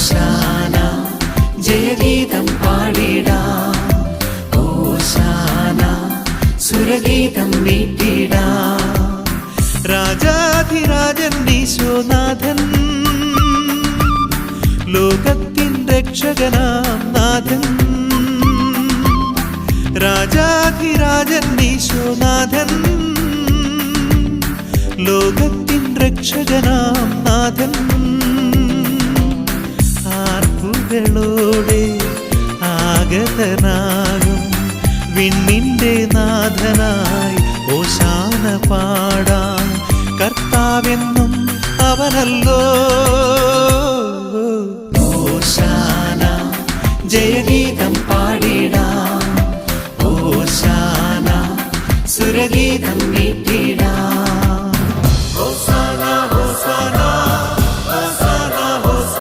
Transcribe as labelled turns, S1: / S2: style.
S1: ഓശാന ജയഗീതം പാടിടാം, ഓശാന സുരഗീതം മീട്ടിടാം. രാജാധിരാജൻ ഈശോനാഥൻ, ലോകത്തിൻ രക്ഷകനാം നാഥൻ. രാജാധിരാജൻ ഈശോനാഥൻ, ലോകത്തിൻ രക്ഷകനാം നാഥൻ. ആർപ്പുകളോടെ ആഗതനാകും വിണ്ണിൻ്റെ നാഥനായി ഓശാന പാടാം. കർത്താവെന്നും അവനല്ലോ. ഓശാന ജയഗീതം